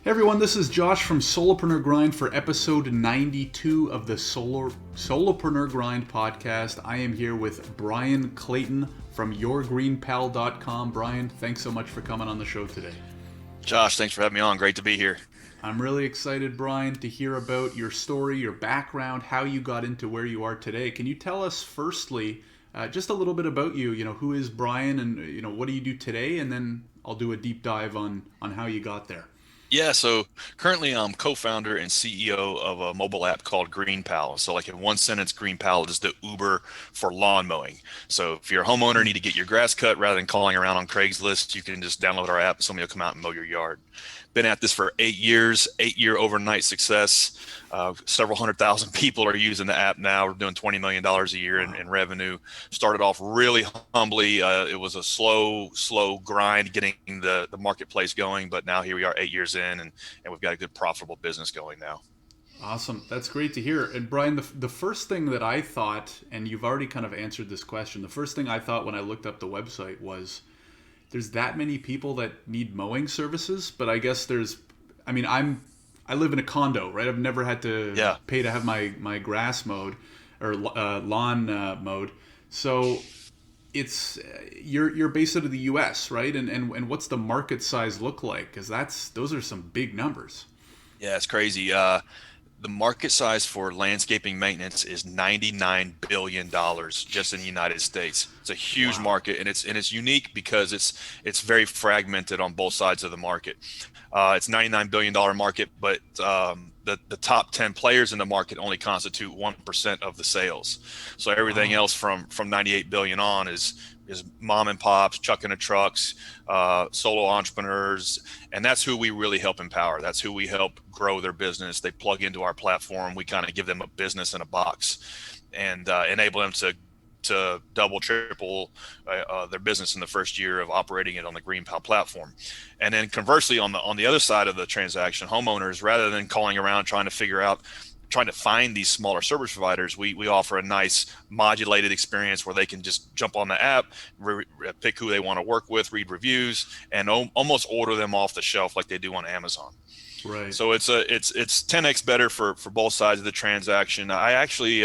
Hey everyone, this is Josh from Solopreneur Grind for episode 92 of the Solopreneur Grind podcast. I am here with Bryan Clayton from yourgreenpal.com. Bryan, thanks so much for coming on the show today. Josh, thanks for having me on. Great to be here. I'm really excited, Bryan, to hear about your story, your background, how you got into where you are today. Can you tell us firstly just a little bit about you? Who is Bryan and what do you do today? And then I'll do a deep dive on how you got there. Yeah, so currently I'm co-founder and CEO of a mobile app called GreenPal. So like in one sentence, GreenPal is the Uber for lawn mowing. So if you're a homeowner and need to get your grass cut rather than calling around on Craigslist, you can just download our app and somebody will come out and mow your yard. Been at this for 8 years, 8 year overnight success. Several 100,000 people are using the app now. We're doing $20 million a year in revenue. Started off really humbly. It was a slow grind getting the marketplace going, but now here we are 8 years in and we've got a good profitable business going now. Awesome. That's great to hear. And Bryan, the first thing that I thought, and you've already kind of answered this question, the first thing I thought when I looked up the website was there's that many people that need mowing services, but I guess I live in a condo, right? I've never had to Yeah. pay to have my grass mowed or lawn mowed. So it's you're based out of the U.S., right? And what's the market size look like? Because those are some big numbers. Yeah, it's crazy. The market size for landscaping maintenance is $99 billion just in the United States. It's a huge Wow. market, and it's unique because it's very fragmented on both sides of the market. It's $99 billion market, but the top 10 players in the market only constitute 1% of the sales. So everything Wow. else from 98 billion on is mom and pops, chuck in the trucks, solo entrepreneurs, and that's who we really help empower. That's who we help grow their business. They plug into our platform. We kind of give them a business in a box and enable them to double, triple their business in the first year of operating it on the GreenPal platform. And then conversely, on the other side of the transaction, homeowners, rather than calling around trying to find these smaller service providers, we offer a nice modulated experience where they can just jump on the app, pick who they want to work with, read reviews, and almost order them off the shelf like they do on Amazon. Right. So it's 10x better for both sides of the transaction. I actually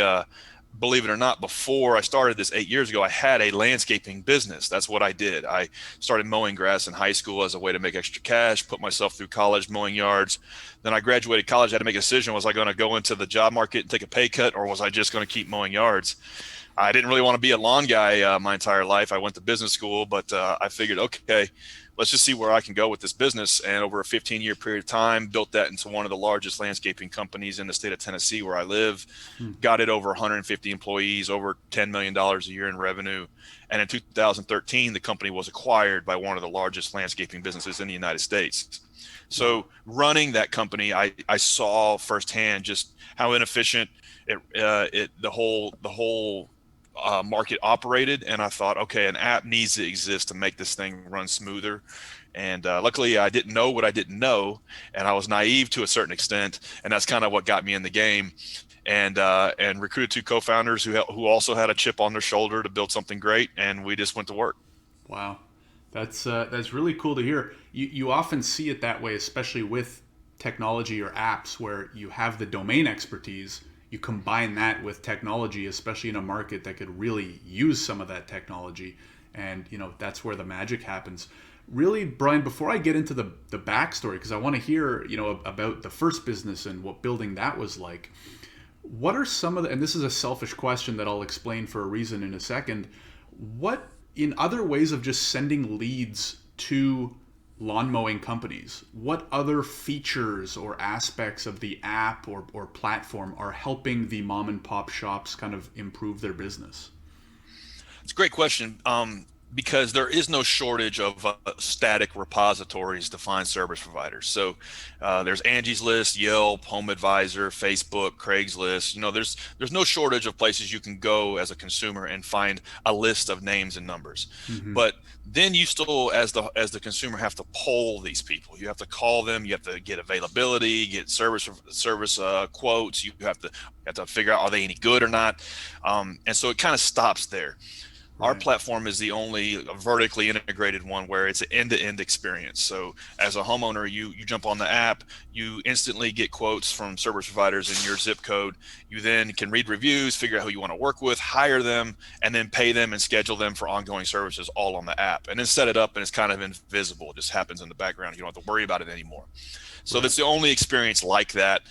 believe it or not, before I started this 8 years ago, I had a landscaping business. That's what I did. I started mowing grass in high school as a way to make extra cash, put myself through college mowing yards. Then I graduated college. I had to make a decision. Was I going to go into the job market and take a pay cut, or was I just going to keep mowing yards? I didn't really want to be a lawn guy my entire life. I went to business school, but I figured, okay, let's just see where I can go with this business. And over a 15-year period of time, built that into one of the largest landscaping companies in the state of Tennessee, where I live. Hmm. Got it over 150 employees, over $10 million a year in revenue. And in 2013, the company was acquired by one of the largest landscaping businesses in the United States. Wow. So running that company, I saw firsthand just how inefficient the whole market operated, and I thought, okay, an app needs to exist to make this thing run smoother. And luckily, I didn't know what I didn't know, and I was naive to a certain extent, and that's kind of what got me in the game. And recruited two co-founders who also had a chip on their shoulder to build something great, and we just went to work. Wow. That's really cool to hear. You often see it that way, especially with technology or apps where you have the domain expertise. You combine that with technology, especially in a market that could really use some of that technology, and that's where the magic happens. Really, Bryan, before I get into the backstory, because I want to hear about the first business and what building that was like. What are some of the, and this is a selfish question that I'll explain for a reason in a second. What, in other ways of just sending leads to lawn mowing companies, what other features or aspects of the app or platform are helping the mom and pop shops kind of improve their business? It's a great question. Because there is no shortage of static repositories to find service providers. So there's Angie's List, Yelp, Home Advisor, Facebook, Craigslist. There's no shortage of places you can go as a consumer and find a list of names and numbers. Hmm. But then you still, as the consumer, have to poll these people. You have to call them. You have to get availability, get service quotes. You have to figure out, are they any good or not. And so it kind of stops there. Our Right. platform is the only vertically integrated one where it's an end-to-end experience. So as a homeowner, you jump on the app, you instantly get quotes from service providers in your zip code. You then can read reviews, figure out who you want to work with, hire them, and then pay them and schedule them for ongoing services all on the app. And then set it up and it's kind of invisible. It just happens in the background. You don't have to worry about it anymore. So Right. that's the only experience like that,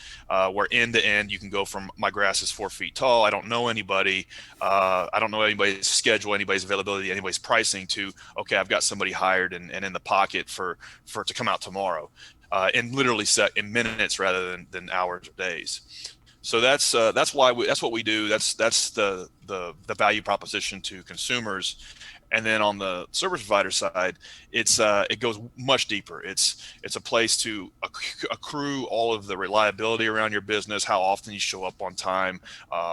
where end to end you can go from my grass is 4 feet tall. I don't know anybody. I don't know anybody's schedule, anybody's availability, anybody's pricing. To okay, I've got somebody hired and in the pocket for it to come out tomorrow, and literally set in minutes rather than hours or days. So that's why that's what we do. That's the value proposition to consumers. And then on the service provider side, it goes much deeper. It's a place to accrue all of the reliability around your business, how often you show up on time,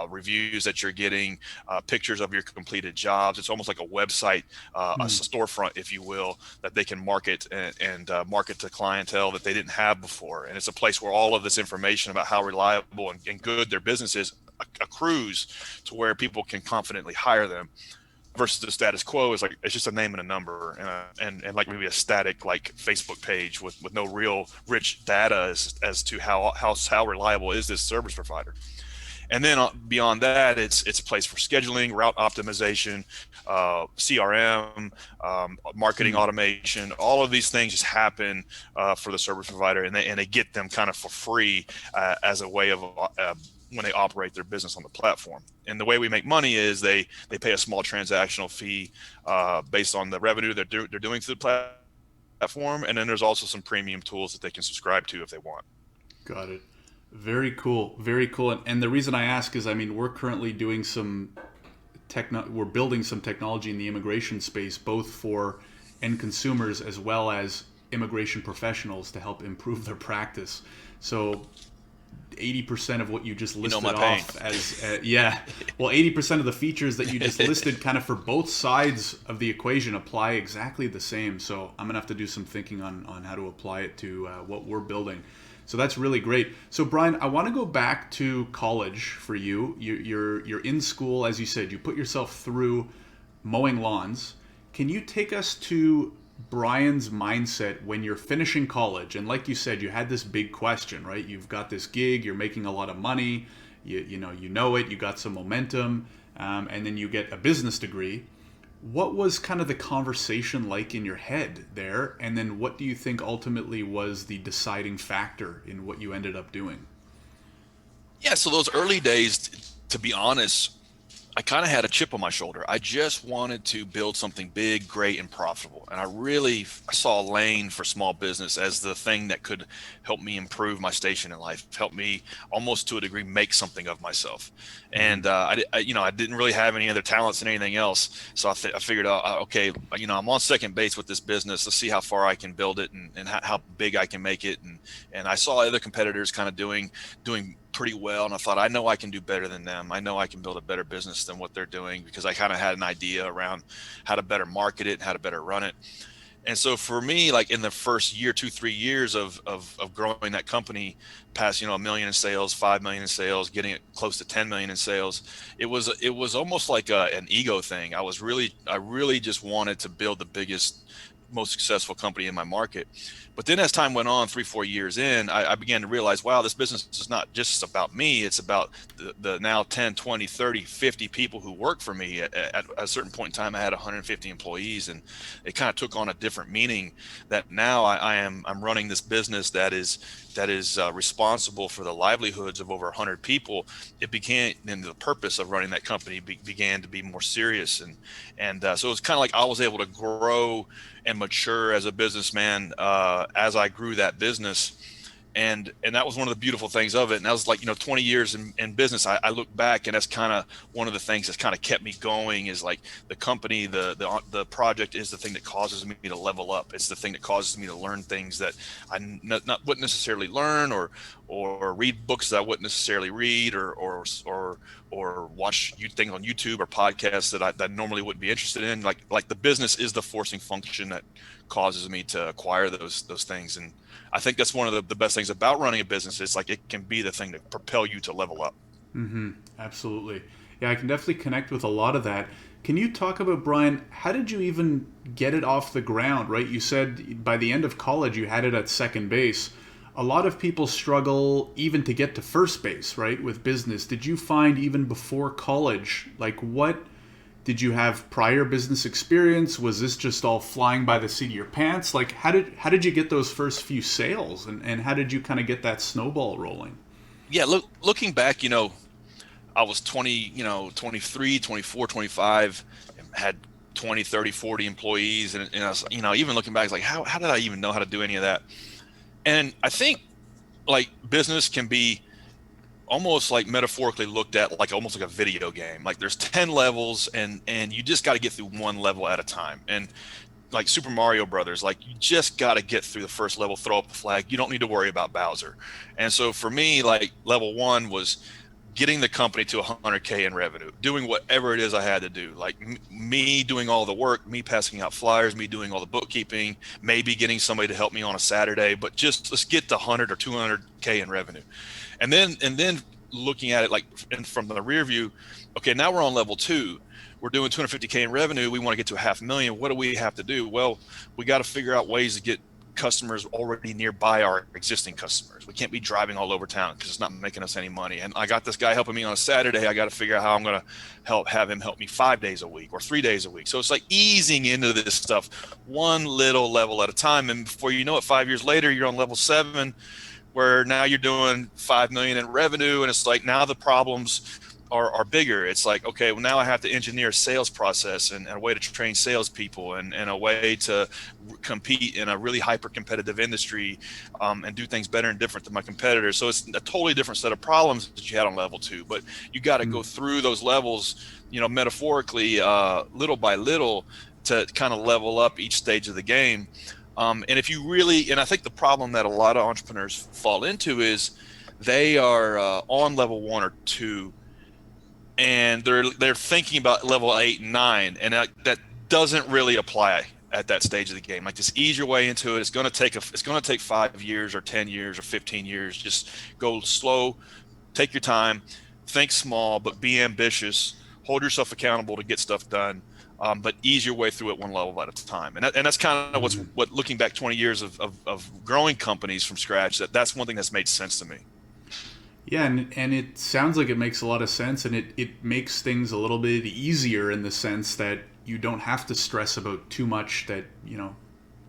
reviews that you're getting, pictures of your completed jobs. It's almost like a website, a Hmm. storefront, if you will, that they can market and market to clientele that they didn't have before. And it's a place where all of this information about how reliable and good their business is accrues to where people can confidently hire them, versus the status quo is like it's just a name and a number and like maybe a static like Facebook page with no real rich data as to how reliable is this service provider. And then beyond that, it's a place for scheduling, route optimization, CRM, marketing Hmm. automation. All of these things just happen for the service provider, and they get them kind of for free as a way of when they operate their business on the platform. And the way we make money is they pay a small transactional fee based on the revenue they're doing through the platform, and then there's also some premium tools that they can subscribe to if they want. Got it. Very cool. Very cool. And the reason I ask is, I mean, we're currently doing some we're building some technology in the immigration space, both for end consumers as well as immigration professionals to help improve their practice. So 80% of what you just You know listed my pain. off as yeah, well, 80% of the features that you just listed kind of for both sides of the equation apply exactly the same. So I'm gonna have to do some thinking on how to apply it to what we're building. So that's really great. So Bryan, I want to go back to college for you. You're in school, as you said. You put yourself through mowing lawns. Can you take us to Bryan's mindset when you're finishing college? And like you said, you had this big question, right? You've got this gig, you're making a lot of money, you know it, you got some momentum, and then you get a business degree. What was kind of the conversation like in your head there? And then what do you think ultimately was the deciding factor in what you ended up doing? Yeah, so those early days, to be honest, I kind of had a chip on my shoulder. I just wanted to build something big, great, and profitable. And I saw a lane for small business as the thing that could help me improve my station in life, help me almost to a degree make something of myself. Hmm. And I didn't really have any other talents and anything else. So I figured out, okay, I'm on second base with this business. Let's see how far I can build it and how big I can make it. And I saw other competitors kind of doing pretty well, and I thought, I know I can do better than them. I know I can build a better business than what they're doing, because I kind of had an idea around how to better market it and how to better run it. And so for me, like in the first year, 2 3 years of growing that company past, 1 million in sales, 5 million in sales, getting it close to 10 million in sales, it was almost like an ego thing. I really just wanted to build the biggest, most successful company in my market. But then as time went on, 3 4 years in, I began to realize, wow, this business is not just about me. It's about the now 10 20 30 50 people who work for me. At a certain point in time, I had 150 employees, and it kind of took on a different meaning, that now I'm running this business that is responsible for the livelihoods of over 100 people. It began, and the purpose of running that company began to be more serious, and so it's kind of like I was able to grow and mature as a businessman as I grew that business. And that was one of the beautiful things of it. And that was like, 20 years in business. I look back, and that's kind of one of the things that's kind of kept me going, is like the company, the project is the thing that causes me to level up. It's the thing that causes me to learn things that I not wouldn't necessarily learn, or read books that I wouldn't necessarily read, or watch things on YouTube or podcasts that normally wouldn't be interested in. Like the business is the forcing function that causes me to acquire those things. And I think that's one of the best things about running a business. Is like it can be the thing to propel you to level up. Hmm. Absolutely. Yeah, I can definitely connect with a lot of that. Can you talk about, Brian, how did you even get it off the ground, right? You said by the end of college you had it at second base. A lot of people struggle even to get to first base, right, with business. Did you find even before college, like what did you have prior business experience? Was this just all flying by the seat of your pants? Like how did you get those first few sales and how did you kind of get that snowball rolling? Yeah, looking back, I was 20, 23, 24, 25, had 20, 30, 40 employees. And I was, even looking back, it's like, how did I even know how to do any of that? And I think like business can be almost like metaphorically looked at like almost like a video game. Like there's 10 levels and you just got to get through one level at a time. And like Super Mario Brothers, like you just got to get through the first level, throw up a flag. You don't need to worry about Bowser. And so for me, like level one was getting the company to 100K in revenue, doing whatever it is I had to do, like me doing all the work, me passing out flyers, me doing all the bookkeeping, maybe getting somebody to help me on a Saturday, but just let's get to 100 or 200K in revenue. And then looking at it like from the rear view, okay, now we're on level two. We're doing 250K in revenue. We want to get to 500,000. What do we have to do? Well, we got to figure out ways to get customers already nearby our existing customers. We can't be driving all over town because it's not making us any money. And I got this guy helping me on a Saturday. I got to figure out how I'm going to have him help me 5 days a week or 3 days a week. So it's like easing into this stuff one little level at a time. And before you know it, 5 years later, you're on level 7, where now you're doing 5 million in revenue. And it's like now the problems are bigger. It's like, okay, well, now I have to engineer a sales process and a way to train salespeople and a way to compete in a really hyper competitive industry and do things better and different than my competitors. So it's a totally different set of problems that you had on level 2, but you got to go through those levels, metaphorically, little by little to kind of level up each stage of the game. And if you really, and I think the problem that a lot of entrepreneurs fall into is they are on level 1 or 2 and they're thinking about level 8 and 9, and that doesn't really apply at that stage of the game. Like just ease your way into it. It's going to take 5 years or 10 years or 15 years. Just go slow, take your time, think small, but be ambitious. Hold yourself accountable to get stuff done. But ease your way through it one level at a time. And that's kind of what looking back 20 years of growing companies from scratch, that's one thing that's made sense to me. Yeah, and it sounds like it makes a lot of sense, and it makes things a little bit easier in the sense that you don't have to stress about too much that,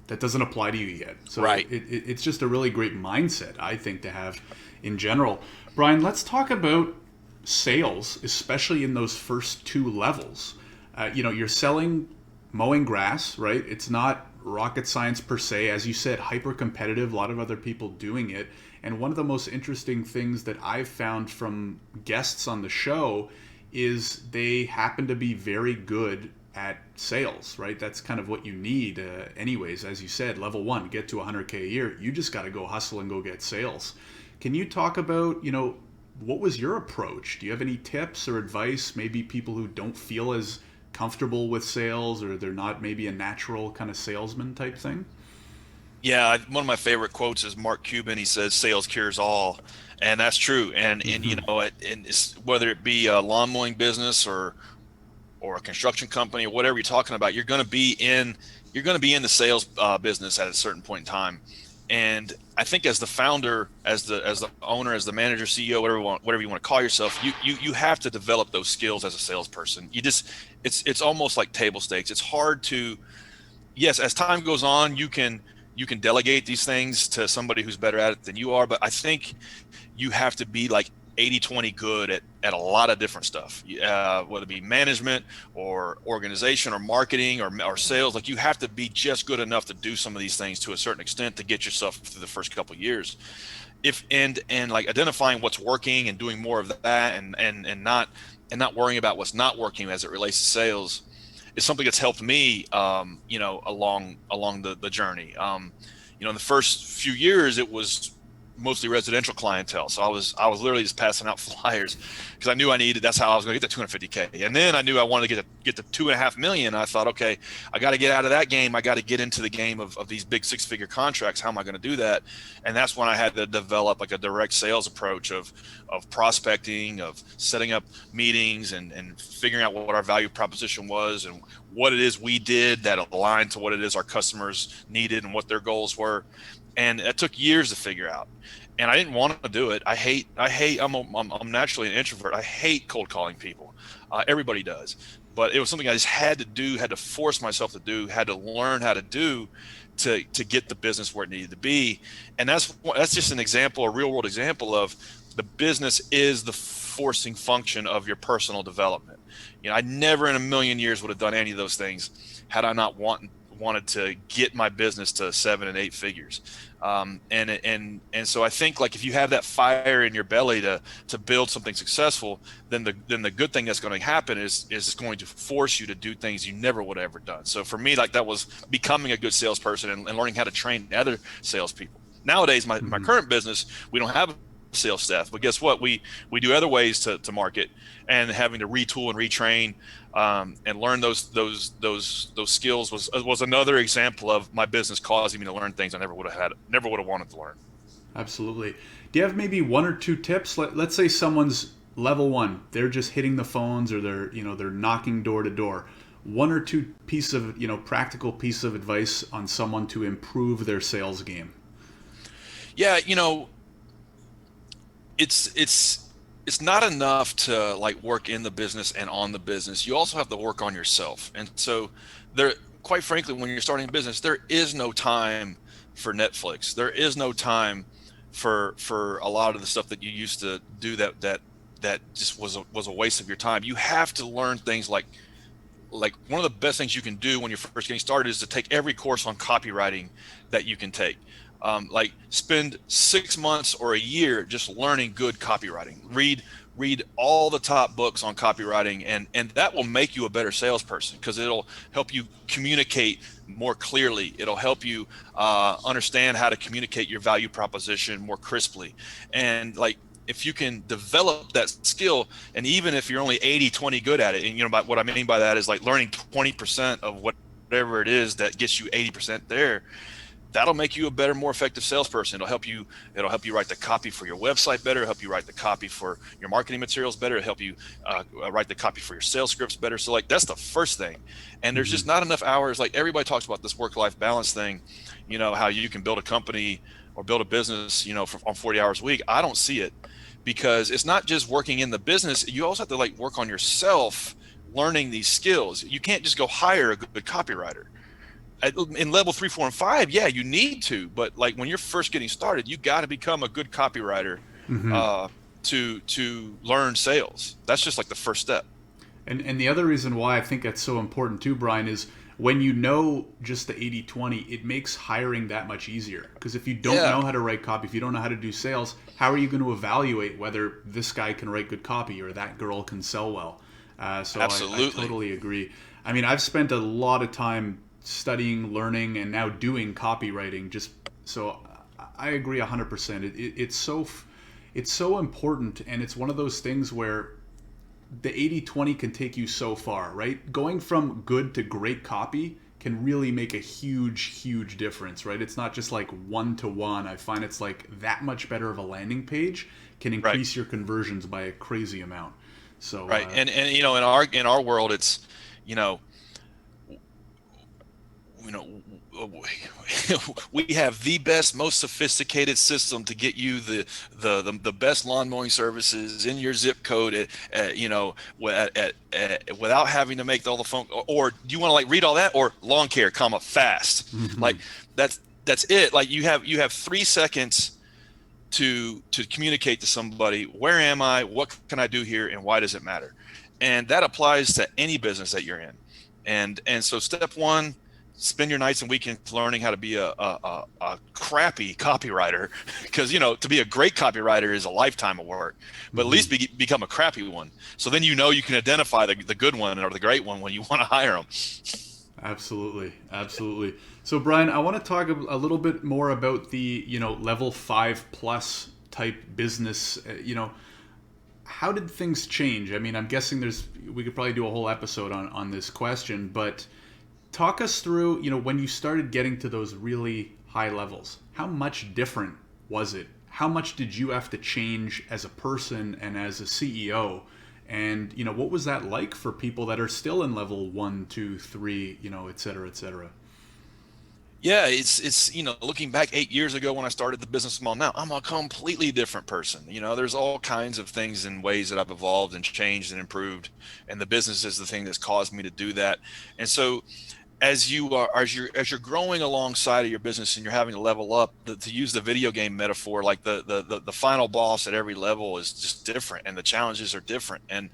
that doesn't apply to you yet. So Right. it's just a really great mindset, I think, to have in general. Brian, let's talk about sales, especially in those first two levels. You're selling mowing grass, right? It's not rocket science per se. As you said, hyper competitive, a lot of other people doing it. And one of the most interesting things that I've found from guests on the show is they happen to be very good at sales, right? That's kind of what you need anyways. As you said, level 1, get to 100K a year. You just got to go hustle and go get sales. Can you talk about, what was your approach? Do you have any tips or advice? Maybe people who don't feel as comfortable with sales or they're not maybe a natural kind of salesman type thing? Yeah, one of my favorite quotes is Mark Cuban. He says, "Sales cures all," and that's true. And whether it be a lawn mowing business or a construction company or whatever you're talking about, you're going to be in the sales business at a certain point in time. And I think as the founder, as the owner, as the manager, CEO, whatever you want to call yourself, you have to develop those skills as a salesperson. It's almost like table stakes. It's hard to, yes, as time goes on, you can delegate these things to somebody who's better at it than you are, but I think you have to be like 80/20 good at a lot of different stuff, whether it be management or organization or marketing or sales. Like you have to be just good enough to do some of these things to a certain extent to get yourself through the first couple of years. If and like identifying what's working and doing more of that and not worrying about what's not working as it relates to sales is something that's helped me, along the journey. In the first few years, it was mostly residential clientele. So I was literally just passing out flyers because I knew that's how I was going to get the 250K. And then I knew I wanted to get the 2.5 million. I thought, okay, I got to get out of that game. I got to get into the game of these big 6-figure contracts. How am I going to do that? And that's when I had to develop like a direct sales approach of prospecting, of setting up meetings and figuring out what our value proposition was and what it is we did that aligned to what it is our customers needed and what their goals were. And it took years to figure out. And I didn't want to do it. I'm naturally an introvert. I hate cold calling people. Everybody does. But it was something I just had to do, had to force myself to do, had to learn how to do to get the business where it needed to be. And that's just an example, a real world example of the business is the forcing function of your personal development. I never in a million years would have done any of those things had I not wanted to get my business to 7 and 8 figures. And so I think like if you have that fire in your belly to build something successful, then the good thing that's going to happen is it's going to force you to do things you never would have ever done. So for me, like that was becoming a good salesperson and learning how to train other salespeople. Nowadays, my current business, we don't have a sales staff, but guess what? We do other ways to market, and having to retool and retrain and learn those skills was another example of my business causing me to learn things I never would have wanted to learn. Absolutely. Do you have maybe 1 or 2 tips? Let's say someone's level 1, they're just hitting the phones or they're knocking door to door. 1 or 2 piece of practical piece of advice on someone to improve their sales game. Yeah, it's not enough to like work in the business and on the business. You also have to work on yourself. And so quite frankly, when you're starting a business, there is no time for Netflix. There is no time for a lot of the stuff that you used to do that just was a waste of your time. You have to learn things like one of the best things you can do when you're first getting started is to take every course on copywriting that you can take. Like spend 6 months or a year just learning good copywriting. Read all the top books on copywriting, and that will make you a better salesperson because it'll help you communicate more clearly. It'll help you understand how to communicate your value proposition more crisply. And like if you can develop that skill, and even if you're only 80-20 good at it, and what I mean by that is like learning 20% of whatever it is that gets you 80% there, that'll make you a better, more effective salesperson. It'll help you write the copy for your website better, help you write the copy for your marketing materials better, help you write the copy for your sales scripts better. So like that's the first thing. And there's just not enough hours. Like everybody talks about this work-life balance thing, how you can build a company or build a business, on 40 hours a week. I don't see it because it's not just working in the business. You also have to like work on yourself, learning these skills. You can't just go hire a good copywriter. In level 3, 4, and 5, yeah, you need to, but like when you're first getting started, you got to become a good copywriter to learn sales. That's just like the first step. And the other reason why I think that's so important too, Bryan, is when you know just the 80-20, it makes hiring that much easier. Because if you don't know how to write copy, if you don't know how to do sales, how are you going to evaluate whether this guy can write good copy or that girl can sell well? So Absolutely. I totally agree. I mean, I've spent a lot of time studying, learning, and now doing copywriting. Just so I agree 100%. It's so important, and it's one of those things where the 80-20 can take you so far, right? Going from good to great copy can really make a huge difference, right? It's not just like 1-to-1. I find it's like that much better of a landing page can increase your conversions by a crazy amount. So right, and in our world, it's we have the best, most sophisticated system to get you the best lawn mowing services in your zip code without having to make all the phone. Or do you want to like read all that? Or lawn care, fast. Like that's it. Like you have 3 seconds to communicate to somebody. Where am I? What can I do here? And why does it matter? And that applies to any business that you're in. And so step 1, spend your nights and weekends learning how to be a crappy copywriter, because to be a great copywriter is a lifetime of work, but at least become a crappy one. So then you can identify the good one or the great one when you want to hire them. Absolutely, absolutely. So, Brian, I want to talk a little bit more about the level 5 plus type business. How did things change? I mean, I'm guessing we could probably do a whole episode on this question, but talk us through when you started getting to those really high levels. How much different was it? How much did you have to change as a person and as a CEO? And what was that like for people that are still in level one, two, three, et cetera, et cetera? Yeah, it's looking back 8 years ago when I started the business model, now I'm a completely different person. There's all kinds of things and ways that I've evolved and changed and improved, and the business is the thing that's caused me to do that. And so as you're growing alongside of your business and you're having to level up, to use the video game metaphor, like the final boss at every level is just different, and the challenges are different, and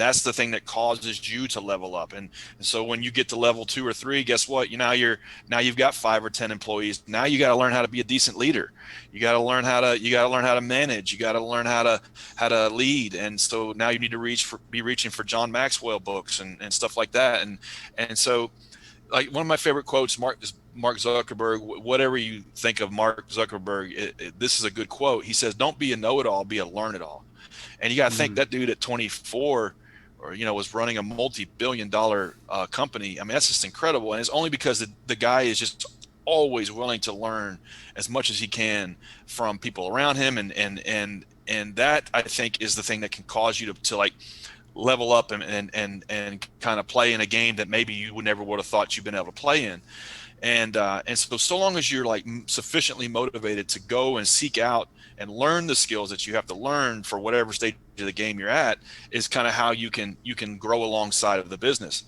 that's the thing that causes you to level up. And so when you get to level 2 or 3, guess what? Now you've got 5 or 10 employees. Now you got to learn how to be a decent leader. You got to learn how to manage. You got to learn how to lead. And so now you need to be reaching for John Maxwell books and stuff like that. And so, like, one of my favorite quotes, Mark Zuckerberg. Whatever you think of Mark Zuckerberg, this is a good quote. He says, "Don't be a know-it-all, be a learn-it-all." And you got to think, Mm, that dude at 24, or was running a multi-billion-dollar company. I mean, that's just incredible. And it's only because the guy is just always willing to learn as much as he can from people around him, and that, I think, is the thing that can cause you to like level up and kind of play in a game that maybe you would have thought you'd been able to play in. And so long as you're like sufficiently motivated to go and seek out and learn the skills that you have to learn for whatever stage of the game you're at, is kind of how you can grow alongside of the business.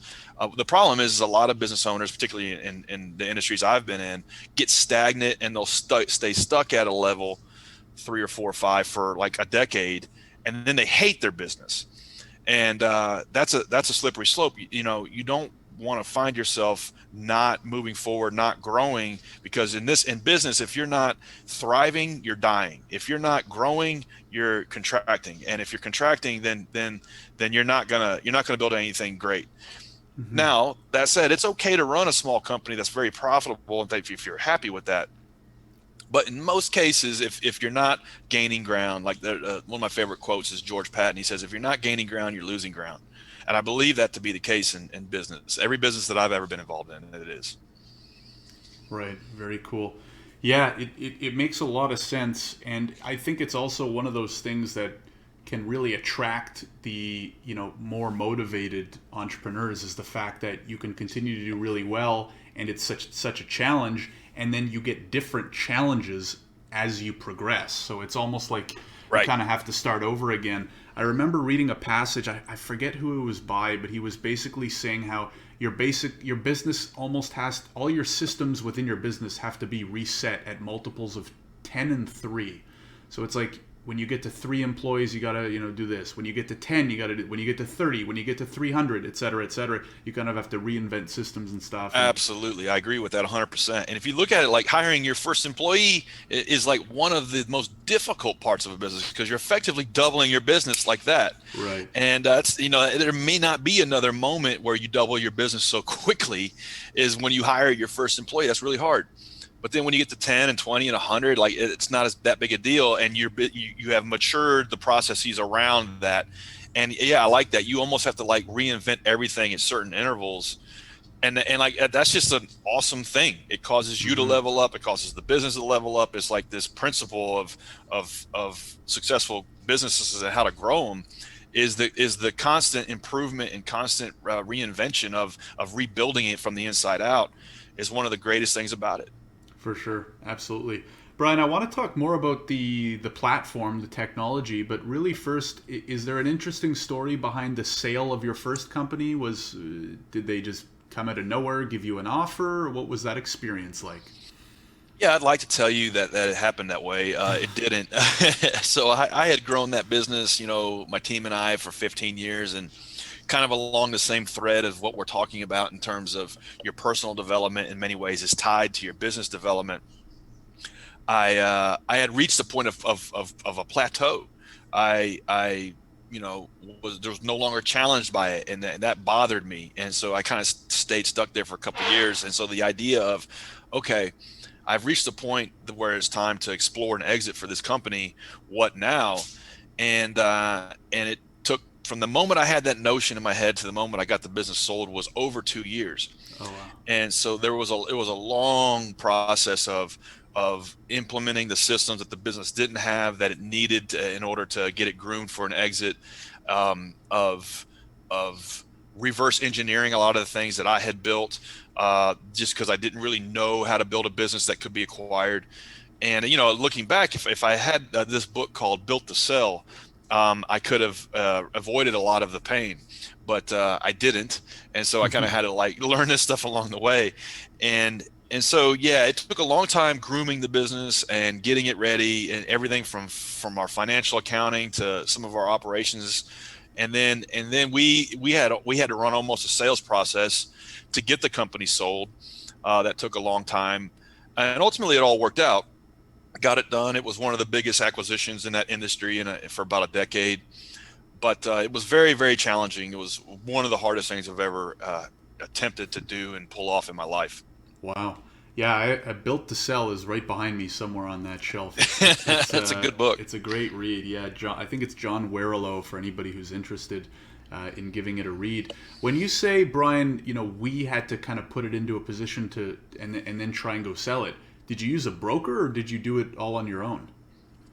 The problem is a lot of business owners, particularly in the industries I've been in, get stagnant, and they'll stay stuck at a level 3 or 4 or 5 for like a decade, and then they hate their business. And that's a slippery slope. You don't want to find yourself not moving forward, not growing, because in business, if you're not thriving, you're dying. If you're not growing, you're contracting. And if you're contracting, then you're not gonna build anything great. mhm. Now, that said, it's okay to run a small company that's very profitable, and if you're happy with that. But in most cases, if you're not gaining ground, like one of my favorite quotes is George Patton. He says, "If you're not gaining ground, you're losing ground." And I believe that to be the case in business. Every business that I've ever been involved in, it is. Right. Very cool. Yeah, it makes a lot of sense. And I think it's also one of those things that can really attract the, more motivated entrepreneurs, is the fact that you can continue to do really well, and it's such a challenge, and then you get different challenges as you progress. So it's almost like you Right. kind of have to start over again. I remember reading a passage, I forget who it was by, but he was basically saying how your business almost has, all your systems within your business have to be reset at multiples of 10 and 3. So it's like, when you get to 3 employees, you gotta do this. When you get to 10, you gotta do. When you get to 30, when you get to 300, et cetera, et cetera, you kind of have to reinvent systems and stuff. And Absolutely. I agree with that 100%. And if you look at it, like, hiring your first employee is like one of the most difficult parts of a business, because you're effectively doubling your business like that. right. And there may not be another moment where you double your business so quickly, is when you hire your first employee. That's really hard. But then when you get to 10 and 20 and 100, like, it's not as that big a deal, and you have matured the processes around that. And yeah, I like that. You almost have to like reinvent everything at certain intervals, and like, that's just an awesome thing. It causes you to Hmm. level up. It causes the business to level up. It's like this principle of successful businesses and how to grow them, is the constant improvement and constant reinvention of rebuilding it from the inside out, is one of the greatest things about it. For sure, absolutely. Brian, I want to talk more about the platform, the technology, but really first, is there an interesting story behind the sale of your first company? Did they just come out of nowhere, give you an offer? What was that experience like? Yeah, I'd like to tell you that it happened that way. It didn't. So I had grown that business, my team and I, for 15 years, and kind of along the same thread of what we're talking about in terms of your personal development, in many ways is tied to your business development. I had reached the point of a plateau. I there was no longer challenged by it, and that bothered me. And so I kind of stayed stuck there for a couple of years. And so the idea of, okay, I've reached the point where it's time to explore and exit for this company. What now? And it took, from the moment I had that notion in my head to the moment I got the business sold, was over 2 years. Oh wow. And so it was a long process of implementing the systems that the business didn't have, that it needed in order to get it groomed for an exit, of reverse engineering a lot of the things that I had built, just because I didn't really know how to build a business that could be acquired. And looking back, if I had this book called Built to Sell, I could have avoided a lot of the pain, but I didn't. And so I kind of had to learn this stuff along the way. And so, yeah, it took a long time grooming the business and getting it ready, and everything from our financial accounting to some of our operations. And then we had to run almost a sales process to get the company sold. That took a long time, and ultimately it all worked out. Got it done. It was one of the biggest acquisitions in that industry for about a decade. But it was very, very challenging. It was one of the hardest things I've ever attempted to do and pull off in my life. Wow. Yeah, I Built to Sell is right behind me somewhere on that shelf. That's a good book. It's a great read. Yeah, I think it's John Warrillow for anybody who's interested in giving it a read. When you say, Brian, we had to kind of put it into a position to and then try and go sell it. Did you use a broker or did you do it all on your own?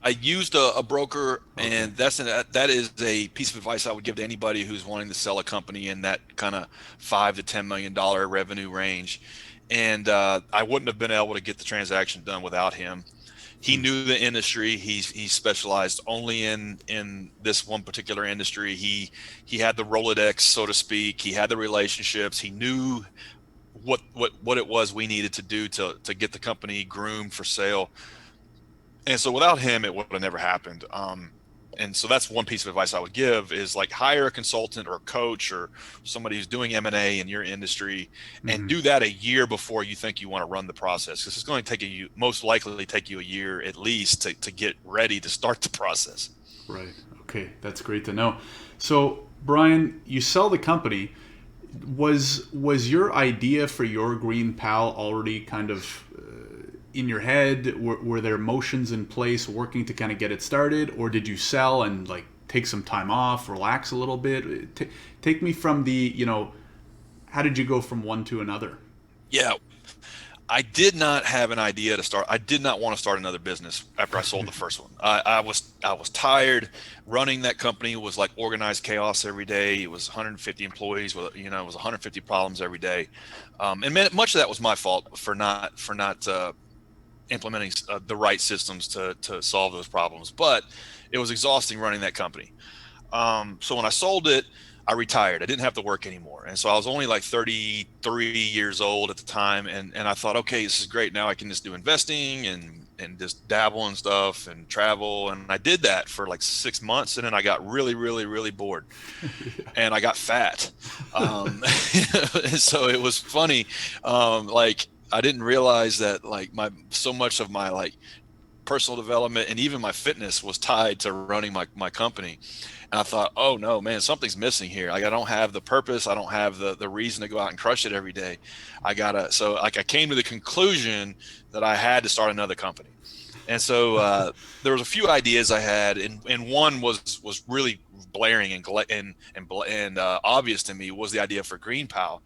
I used a broker, Okay. and that is a piece of advice I would give to anybody who's wanting to sell a company in that kind of $5 to $10 million revenue range. And I wouldn't have been able to get the transaction done without him. He Hmm. knew the industry. He specialized only in this one particular industry. He had the Rolodex, so to speak. He had the relationships. He knew what it was we needed to do to get the company groomed for sale. And so without him, it would have never happened. And so that's one piece of advice I would give, is hire a consultant or a coach or somebody who's doing M&A in your industry, and Hmm. do that a year before you think you want to run the process. Because it's going to take you, most likely take you a year at least to get ready to start the process. Right. Okay, that's great to know. So, Brian, you sell the company. Was your idea for your Green Pal already kind of in your head? Were there motions in place working to kind of get it started, or did you sell and take some time off, relax a little bit? Take me from how did you go from one to another? Yeah, I did not have an idea to start. I did not want to start another business after I sold the first one. I was tired. Running that company was like organized chaos every day. It was 150 employees with it was 150 problems every day, and much of that was my fault for not implementing the right systems to solve those problems. But it was exhausting running that company. So when I sold it, I retired. I didn't have to work anymore. And so I was only like 33 years old at the time. And I thought, okay, this is great. Now I can just do investing and just dabble and stuff and travel. And I did that for like 6 months. And then I got really, really, really bored, and I got fat. And so it was funny. I didn't realize that so much of my personal development and even my fitness was tied to running my company. And I thought, oh no, man, something's missing here. I don't have the purpose. I don't have the reason to go out and crush it every day. I came to the conclusion that I had to start another company. And so there was a few ideas I had, and one was really blaring and obvious to me, was the idea for Green Pal,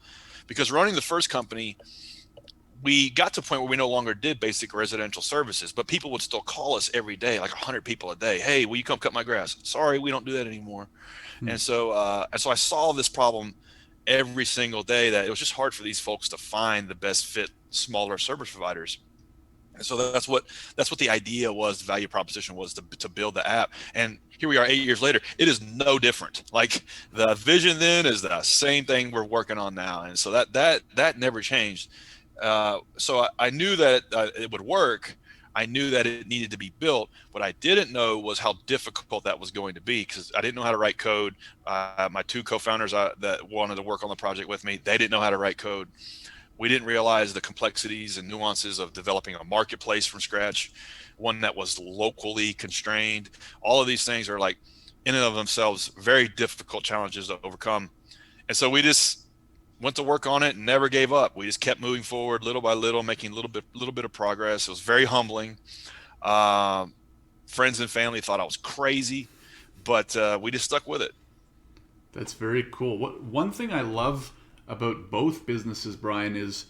because running the first company, we got to a point where we no longer did basic residential services, but people would still call us every day, like 100 people a day. Hey, will you come cut my grass? Sorry, we don't do that anymore. Hmm. And so I saw this problem every single day, that it was just hard for these folks to find the best fit smaller service providers. And so that's what the idea was. The value proposition was to build the app. And here we are 8 years later. It is no different. Like, the vision then is the same thing we're working on now. And so that never changed. So I knew that it would work. I knew that it needed to be built. What I didn't know was how difficult that was going to be, because I didn't know how to write code. My two co-founders that wanted to work on the project with me, they didn't know how to write code. We didn't realize the complexities and nuances of developing a marketplace from scratch, one that was locally constrained. All of these things are in and of themselves very difficult challenges to overcome. And so we just went to work on it and never gave up. We just kept moving forward little by little, making little bit of progress. It was very humbling. Um, Friends and family thought I was crazy, but we just stuck with it. That's very cool. What one thing I love about both businesses, Brian, is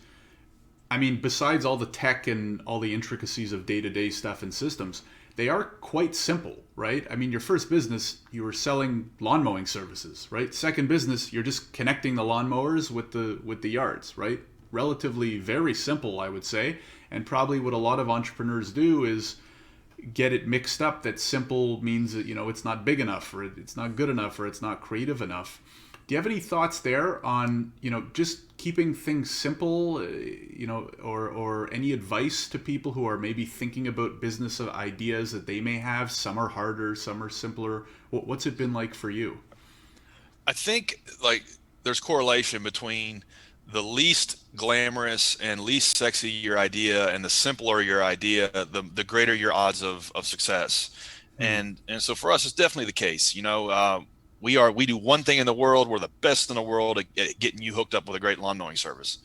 I mean, besides all the tech and all the intricacies of day-to-day stuff and systems, they are quite simple, right? I mean, your first business, you were selling lawn mowing services, right? Second business, you're just connecting the lawnmowers with the yards, right? Relatively very simple, I would say. And probably what a lot of entrepreneurs do is get it mixed up that simple means that, it's not big enough, or it's not good enough, or it's not creative enough. Do you have any thoughts there on, just keeping things simple, or any advice to people who are maybe thinking about business ideas that they may have? Some are harder, some are simpler. What's it been like for you? I think like there's correlation between the least glamorous and least sexy your idea and the simpler your idea, the greater your odds of success. Hmm. And so for us, it's definitely the case. We do one thing in the world. We're the best in the world at getting you hooked up with a great lawn mowing service.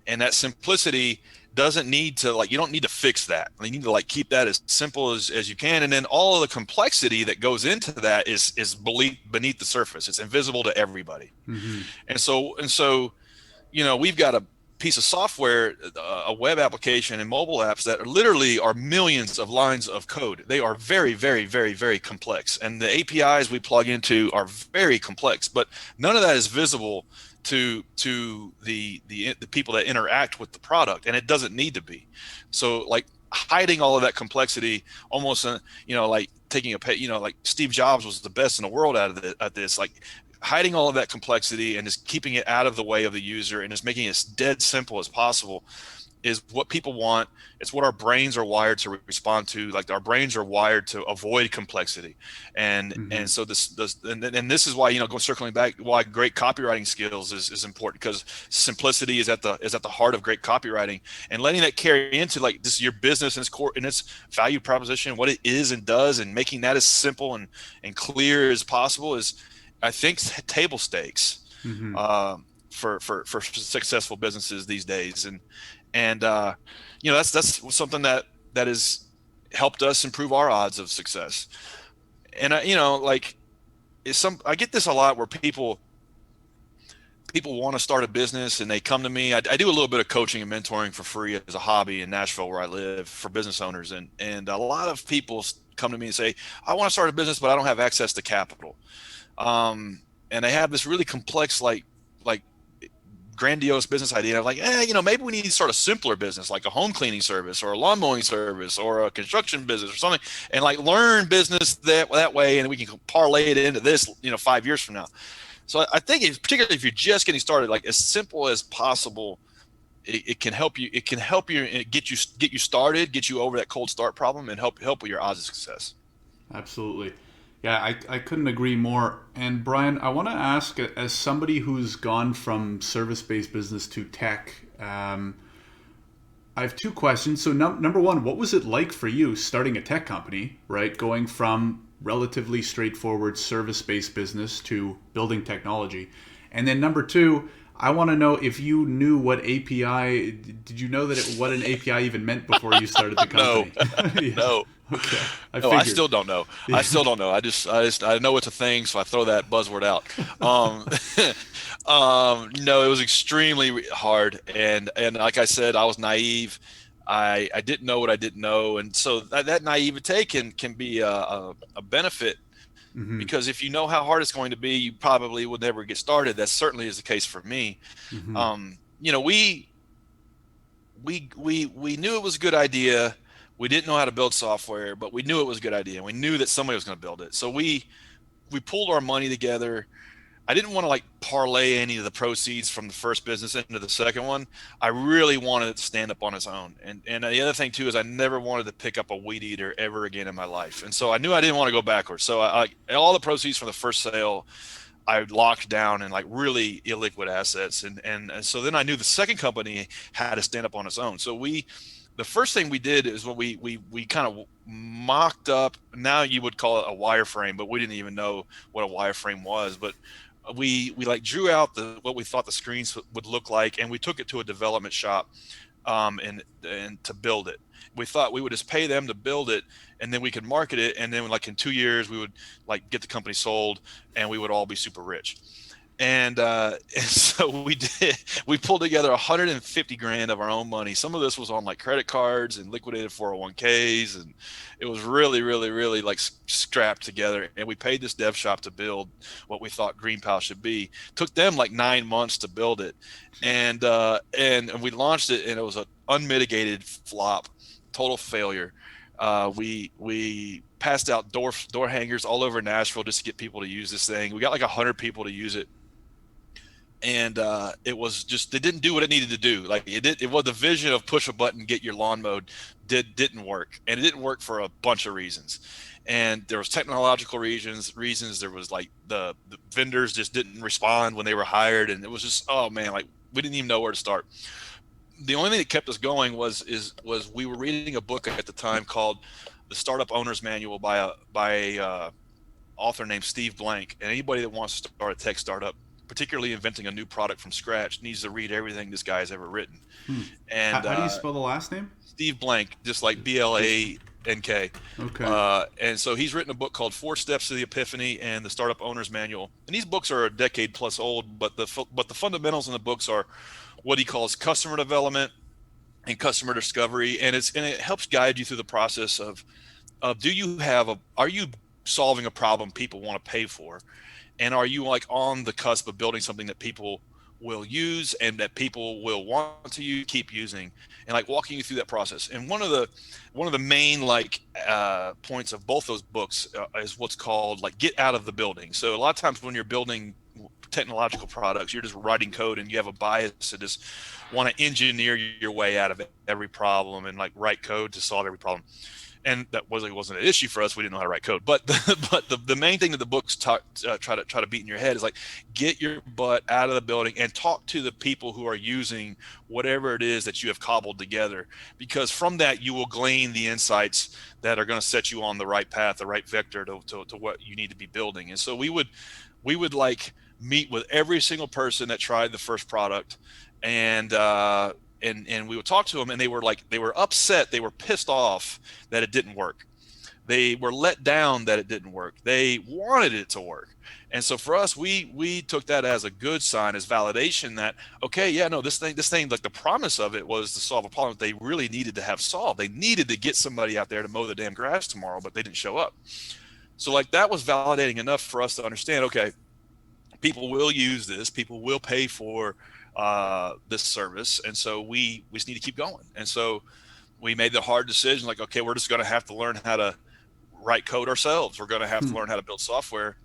And that simplicity doesn't need to you don't need to fix that. You need to keep that as simple as you can. And then all of the complexity that goes into that is beneath the surface. It's invisible to everybody. Hmm. And so we've got a piece of software, a web application and mobile apps that literally are millions of lines of code. They are very, very, very, very complex. And the APIs we plug into are very complex, but none of that is visible to the people that interact with the product, and it doesn't need to be. So hiding all of that complexity, almost taking like Steve Jobs was the best in the world at this, hiding all of that complexity and just keeping it out of the way of the user and just making it as dead simple as possible is what people want. It's what our brains are wired to respond to. Our brains are wired to avoid complexity. And Hmm. so and this is why, go circling back, why great copywriting skills is important, because simplicity is at the heart of great copywriting, and letting that carry into this your business and its core and its value proposition, what it is and does, and making that as simple and clear as possible is, I think, table stakes Hmm. for successful businesses these days. And that's something that has helped us improve our odds of success. And I get this a lot where people want to start a business and they come to me. I do a little bit of coaching and mentoring for free as a hobby in Nashville, where I live, for business owners, and a lot of people come to me and say, I want to start a business, but I don't have access to capital. And they have this really complex, like grandiose business idea. And I'm like, maybe we need to start a simpler business, like a home cleaning service or a lawn mowing service or a construction business or something, and learn business that way, and we can parlay it into this, 5 years from now. So I think, particularly if you're just getting started, as simple as possible, it can help you. It can help you and get you started, get you over that cold start problem, and help with your odds of success. Absolutely. Yeah, I couldn't agree more. And Brian, I want to ask, as somebody who's gone from service-based business to tech, I have two questions. So number one, what was it like for you starting a tech company, right? Going from relatively straightforward service-based business to building technology. And then number two, I want to know if you knew what API, did you know what an API even meant before you started the No, company? Yeah. no. Okay. I No, I figured. still don't know. I Yeah. still don't know. I know it's a thing, so I throw that buzzword out. Um, no, it was extremely hard, and like I said, I was naive. I didn't know what I didn't know, and so that naivete can be a benefit, Hmm. because if you know how hard it's going to be, you probably would never get started. That certainly is the case for me. Hmm. Um, you know, we knew it was a good idea. We didn't know how to build software, but we knew it was a good idea. And we knew that somebody was going to build it. So we pulled our money together. I didn't want to parlay any of the proceeds from the first business into the second one. I really wanted it to stand up on its own. And the other thing too is I never wanted to pick up a weed eater ever again in my life. And so I knew I didn't want to go backwards. So all the proceeds from the first sale, I locked down in really illiquid assets. And so then I knew the second company had to stand up on its own. So we the first thing we did is what we kind of mocked up. Now you would call it a wireframe, but we didn't even know what a wireframe was. But we like drew out the what we thought the screens would look like, and we took it to a development shop, and to build it. We thought we would just pay them to build it, and then we could market it, and then like in 2 years we would like get the company sold, and we would all be super rich. And so we did. We pulled together 150 grand of our own money. Some of this was on like credit cards and liquidated 401ks, and it was really, really, really like strapped together. And we paid this dev shop to build what we thought Green Pal should be. Took them like 9 months to build it, and we launched it, and it was an unmitigated flop, total failure. We passed out door hangers all over Nashville just to get people to use this thing. We got like 100 people to use it, and it was just, it didn't do what it needed to do. Like it was the vision of push a button, get your lawn mowed, didn't work, and it didn't work for a bunch of reasons. And there was technological reasons. There was like the vendors just didn't respond when they were hired, and it was just, oh man, like we didn't even know where to start. The only thing that kept us going was we were reading a book at the time called The Startup Owner's Manual by a author named Steve Blank. And anybody that wants to start a tech startup, particularly inventing a new product from scratch, needs to read everything this guy's ever written. Hmm. And How do you spell the last name? Steve Blank, just like BLANK. Okay. And so he's written a book called Four Steps to the Epiphany and The Startup Owner's Manual. And these books are a decade plus old, but the fundamentals in the books are what he calls customer development and customer discovery, and it helps guide you through the process of are you solving a problem people want to pay for, and are you like on the cusp of building something that people will use and that people will want to keep using, and like walking you through that process. And one of the main like points of both those books is what's called like get out of the building. So a lot of times when you're building technological products, you're just writing code and you have a bias to just want to engineer your way out of every problem and like write code to solve every problem. And that wasn't an issue for us. We didn't know how to write code. But the main thing that the books try to beat in your head is like, get your butt out of the building and talk to the people who are using whatever it is that you have cobbled together, because from that you will glean the insights that are going to set you on the right path, the right vector to what you need to be building. And so we would like meet with every single person that tried the first product, and we would talk to them, and they were upset, they were pissed off that it didn't work, they were let down that it didn't work, they wanted it to work. And so for us, we took that as a good sign, as validation that, okay, yeah, no, this thing, like the promise of it was to solve a problem that they really needed to have solved. They needed to get somebody out there to mow the damn grass tomorrow, but they didn't show up. So like that was validating enough for us to understand, okay, people will use this, people will pay for this service, and so we just need to keep going. And so we made the hard decision, like, okay, we're just going to have to learn how to write code ourselves, we're going to have to learn how to build software.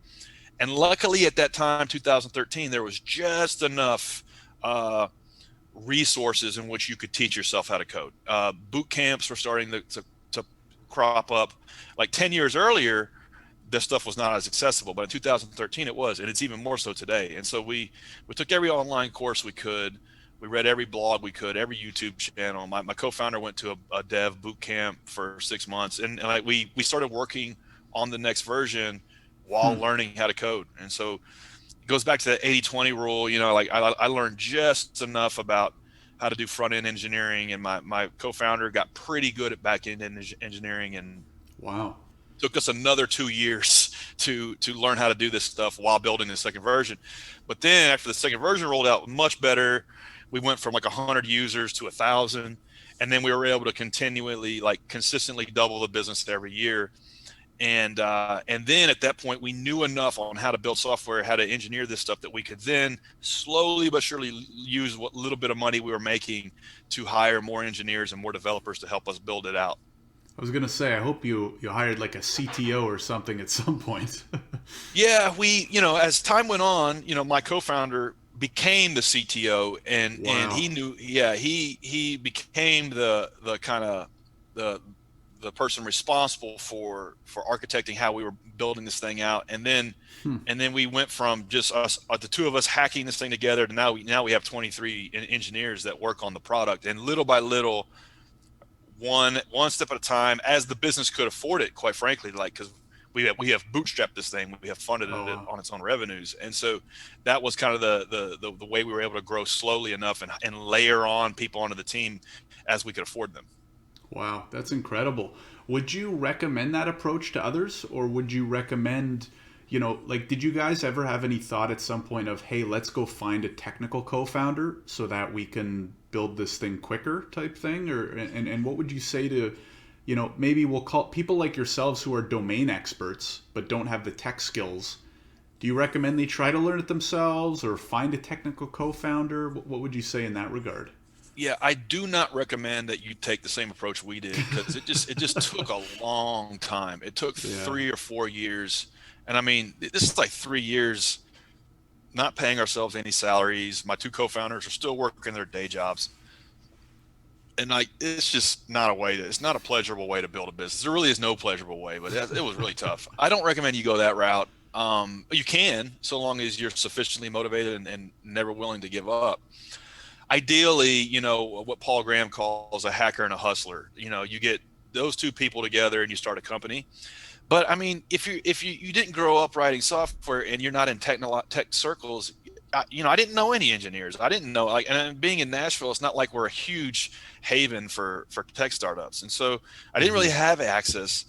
And luckily at that time, 2013, there was just enough resources in which you could teach yourself how to code. Boot camps were starting to crop up. Like 10 years earlier, this stuff was not as accessible, but in 2013 it was, and it's even more so today. And so we took every online course we could, we read every blog we could, every YouTube channel. My co-founder went to a dev boot camp for 6 months, and like we started working on the next version while learning how to code. And so it goes back to the 80-20 rule. You know, like I learned just enough about how to do front-end engineering, and my co-founder got pretty good at back-end engineering. And Wow. took us another 2 years to learn how to do this stuff while building the second version. But then after the second version rolled out much better, we went from like 100 users to 1,000, and then we were able to consistently double the business every year. And then at that point, we knew enough on how to build software, how to engineer this stuff, that we could then slowly but surely use what little bit of money we were making to hire more engineers and more developers to help us build it out. I was gonna say, I hope you hired like a CTO or something at some point. Yeah, as time went on, my co-founder became the CTO, and Wow. he knew, yeah, he became the kind of the person responsible for architecting how we were building this thing out. And then we went from just us, the two of us hacking this thing together, to now we have 23 engineers that work on the product. And little by little, one step at a time as the business could afford it, quite frankly, like, because we have bootstrapped this thing, we have funded Oh, it wow. on its own revenues, and so that was kind of the way we were able to grow slowly enough and layer on people onto the team as we could afford them. Wow, that's incredible. Would you recommend that approach to others, or would you recommend, like, did you guys ever have any thought at some point of, hey, let's go find a technical co-founder so that we can build this thing quicker type thing? Or and what would you say to, maybe we'll call people like yourselves who are domain experts but don't have the tech skills. Do you recommend they try to learn it themselves or find a technical co-founder? What would you say in that regard? Yeah, I do not recommend that you take the same approach we did, because it just took a long time. It took Yeah. 3 or 4 years, and I mean, this is like 3 years not paying ourselves any salaries. My two co-founders are still working their day jobs, and like, it's just not a way to. It's not a pleasurable way to build a business. There really is no pleasurable way, but it was really tough. I don't recommend you go that route. You can, so long as you're sufficiently motivated and never willing to give up. Ideally, what Paul Graham calls a hacker and a hustler. You get those two people together and you start a company. But I mean, if you didn't grow up writing software and you're not in tech circles, I didn't know any engineers. I didn't know, like, and being in Nashville, it's not like we're a huge haven for tech startups, and so I didn't really Hmm. have access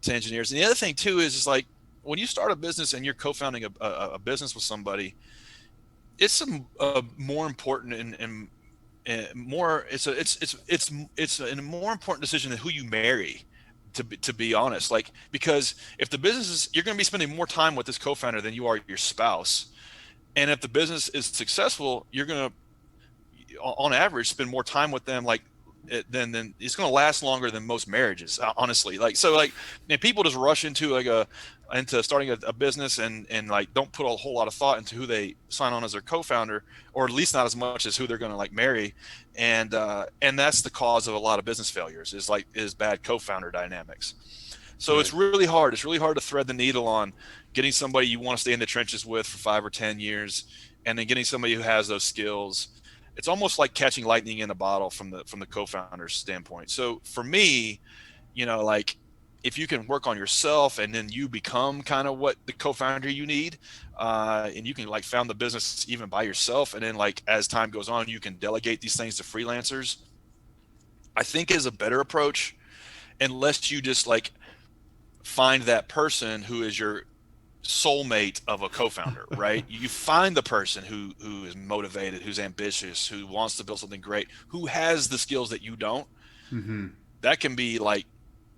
to engineers. And the other thing too is like, when you start a business and you're co-founding a business with somebody, it's more important and more it's a more important decision than who you marry, to be honest, like, because if the business is, you're going to be spending more time with this co-founder than you are your spouse, and if the business is successful, you're going to, on average, spend more time with them, like, then it's going to last longer than most marriages, honestly. Like, so, like, and people just rush into like into starting a business, and like, don't put a whole lot of thought into who they sign on as their co-founder, or at least not as much as who they're going to, like, marry. And that's the cause of a lot of business failures, is bad co-founder dynamics. So Right. it's really hard. It's really hard to thread the needle on getting somebody you want to stay in the trenches with for 5 or 10 years, and then getting somebody who has those skills. It's almost like catching lightning in a bottle from the co-founder's standpoint. So for me, like, if you can work on yourself and then you become kind of what the co-founder you need, and you can, like, found the business even by yourself, and then, like, as time goes on, you can delegate these things to freelancers, I think is a better approach, unless you just, like, find that person who is your soulmate of a co-founder, right? You find the person who is motivated, who's ambitious, who wants to build something great, who has the skills that you don't. Hmm. That can be like,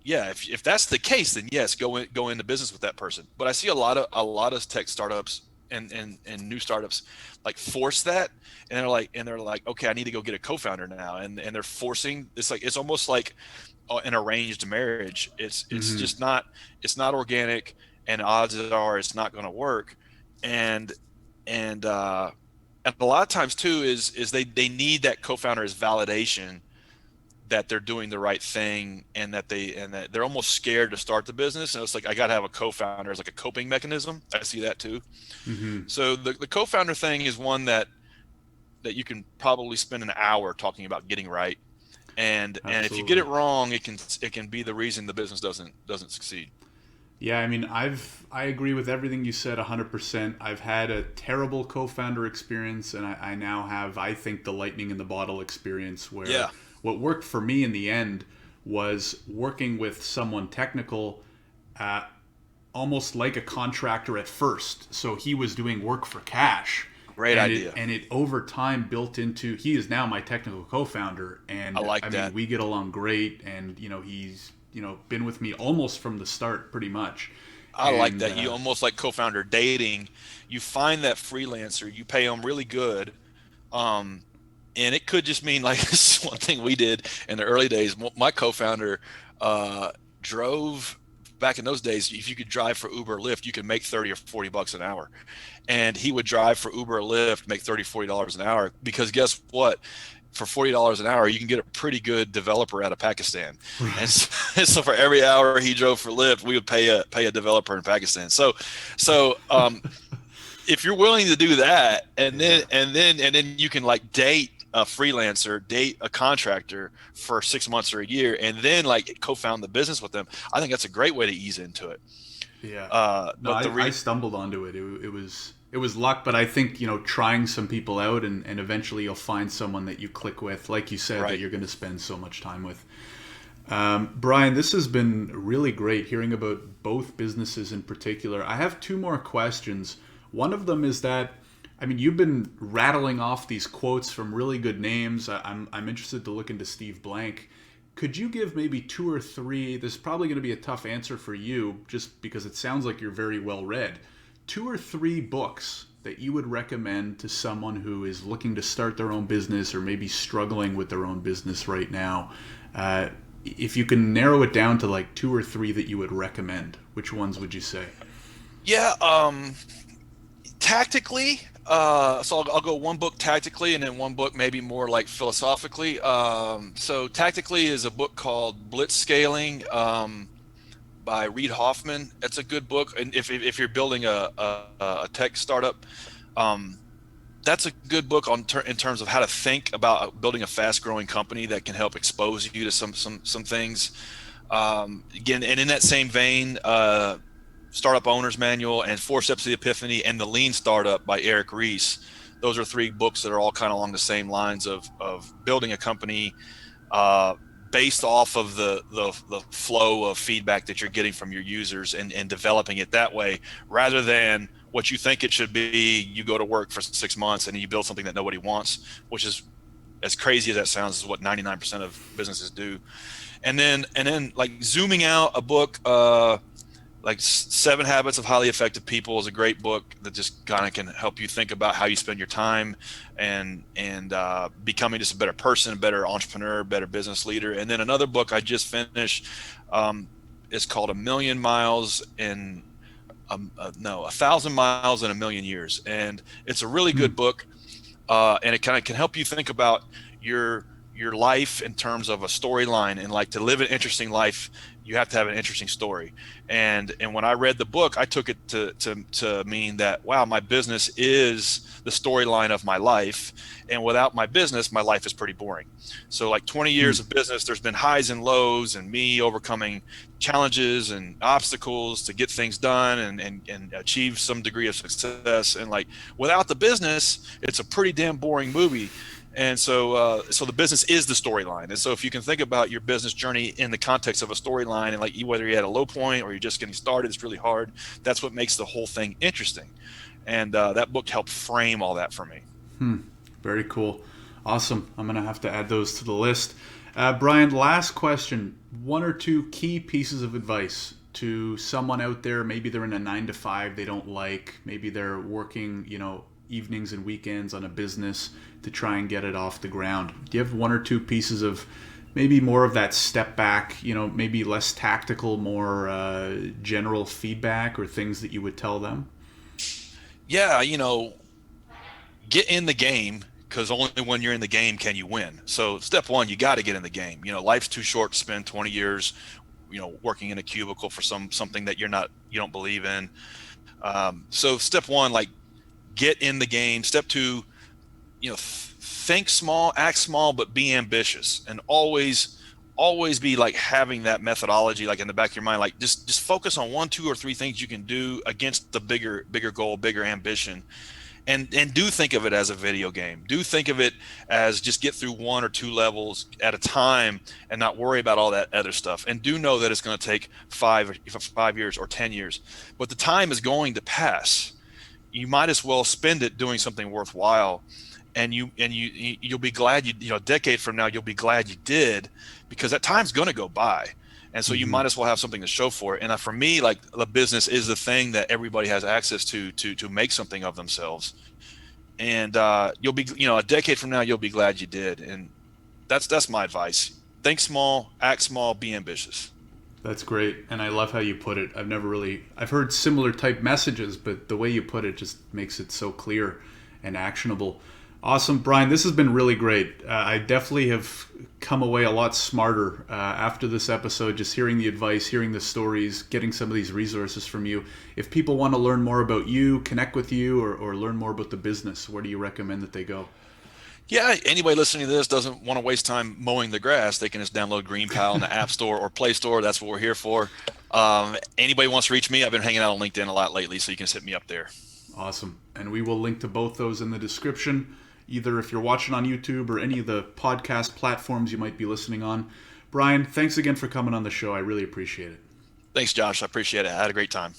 yeah, if that's the case, then yes, go into business with that person. But I see a lot of tech startups and new startups, like, force that, and they're like, okay, I need to go get a co-founder now, and they're forcing. It's almost like an arranged marriage. It's Hmm. just not, it's not organic, and odds are it's not going to work. And and and a lot of times too is they need that co-founder as validation that they're doing the right thing, and that they're almost scared to start the business. And it's like, I got to have a co-founder as like a coping mechanism. I see that too. Hmm. So the co-founder thing is one that you can probably spend an hour talking about getting right. And if you get Absolutely. it wrong, it can be the reason the business doesn't succeed. Yeah, I mean, I agree with everything you said 100%. I've had a terrible co-founder experience, and I now have, I think, the lightning in the bottle experience where Yeah. what worked for me in the end was working with someone technical, uh, almost like a contractor at first. So he was doing work for cash, Great idea. and it over time built into, he is now my technical co-founder, I and I like mean, that. we get along great, and he's been with me almost from the start pretty much. I like And that. You almost like co-founder dating. You find that freelancer, you pay them really good. Um, and it could just mean, like, this is one thing we did in the early days. My co-founder uh, drove back in those days. If you could drive for Uber or Lyft, you could make 30 or 40 bucks an hour. And he would drive for Uber or Lyft, make 30, $40 an hour, because guess what? For $40 an hour, you can get a pretty good developer out of Pakistan. And right. so, and so for every hour he drove for Lyft, we would pay a developer in Pakistan. So if you're willing to do that, and Yeah. then you can, like, date a freelancer, date a contractor for 6 months or a year, and then like co-found the business with them. I think that's a great way to ease into it. Yeah. No, But I stumbled onto it. It was luck, but I think, trying some people out, and eventually you'll find someone that you click with, like you said, that right. you're going to spend so much time with. Bryan, this has been really great hearing about both businesses in particular. I have two more questions. One of them is that, I mean, you've been rattling off these quotes from really good names. I'm interested to look into Steve Blank. Could you give maybe two or three? This is probably going to be a tough answer for you, just because it sounds like you're very well read. Two or three books that you would recommend to someone who is looking to start their own business or maybe struggling with their own business right now. If you can narrow it down to like two or three that you would recommend, which ones would you say? Yeah. Tactically, so I'll go one book tactically and then one book maybe more like philosophically. So tactically is a book called Blitz Scaling, by Reid Hoffman. It's a good book, and if you're building a tech startup, um, that's a good book in terms of how to think about building a fast growing company that can help expose you to some things. Again, and in that same vein, Startup Owner's Manual and Four Steps to the Epiphany and The Lean Startup by Eric Ries. Those are three books that are all kind of along the same lines of building a company, uh, based off of the flow of feedback that you're getting from your users, and developing it that way, rather than what you think it should be. You go to work for 6 months and you build something that nobody wants, which is, as crazy as that sounds, is what 99% of businesses do. And then like zooming out, a book, like Seven Habits of Highly Effective People is a great book that just kind of can help you think about how you spend your time, and becoming just a better person, a better entrepreneur, better business leader. And then another book I just finished, is called A Million Miles in no, 1,000 miles in a million years, and it's a really Hmm. good book, and it kind of can help you think about your your life in terms of a storyline. And like, to live an interesting life, you have to have an interesting story. And when I read the book, I took it to mean that, wow, my business is the storyline of my life, and without my business, my life is pretty boring. So like 20 Hmm. years of business, there's been highs and lows, and me overcoming challenges and obstacles to get things done, and achieve some degree of success. And like, without the business, it's a pretty damn boring movie. And so the business is the storyline. And so if you can think about your business journey in the context of a storyline, and like, whether you're at a low point or you're just getting started, it's really hard. That's what makes the whole thing interesting. And that book helped frame all that for me. Hmm. Very cool. Awesome. I'm going to have to add those to the list. Bryan, last question. One or two key pieces of advice to someone out there. Maybe they're in a 9 to 5 they don't like. Maybe they're working, evenings and weekends on a business to try and get it off the ground. Do you have one or two pieces of maybe more of that step back, maybe less tactical, more general feedback or things that you would tell them? Yeah, get in the game, because only when you're in the game can you win. So step one, you got to get in the game. Life's too short to spend 20 years, working in a cubicle for something that you don't believe in. So step one, like, get in the game. Step two, think small, act small, but be ambitious, and always be like having that methodology like in the back of your mind. Like, just focus on one, two, or three things you can do against the bigger goal, bigger ambition. And do think of it as a video game. Do think of it as just get through one or two levels at a time, and not worry about all that other stuff. And do know that it's going to take 5 years or 10 years, but the time is going to pass. You might as well spend it doing something worthwhile. And you'll be glad a decade from now, you'll be glad you did, because that time's going to go by. And so you Hmm. might as well have something to show for it. And for me, like, the business is the thing that everybody has access to make something of themselves. And you'll be, a decade from now, you'll be glad you did. And that's my advice. Think small, act small, be ambitious. That's great, and I love how you put it. I've heard similar type messages, but the way you put it just makes it so clear and actionable. Awesome, Bryan. This has been really great. I definitely have come away a lot smarter after this episode, just hearing the advice, hearing the stories, getting some of these resources from you. If people want to learn more about you, connect with you, or learn more about the business, where do you recommend that they go? Yeah, anybody listening to this doesn't want to waste time mowing the grass, they can just download Green Pile in the App Store or Play Store. That's what we're here for. Anybody wants to reach me, I've been hanging out on LinkedIn a lot lately, so you can just hit me up there. Awesome. And we will link to both those in the description, either if you're watching on YouTube or any of the podcast platforms you might be listening on. Bryan, thanks again for coming on the show. I really appreciate it. Thanks, Josh. I appreciate it. I had a great time.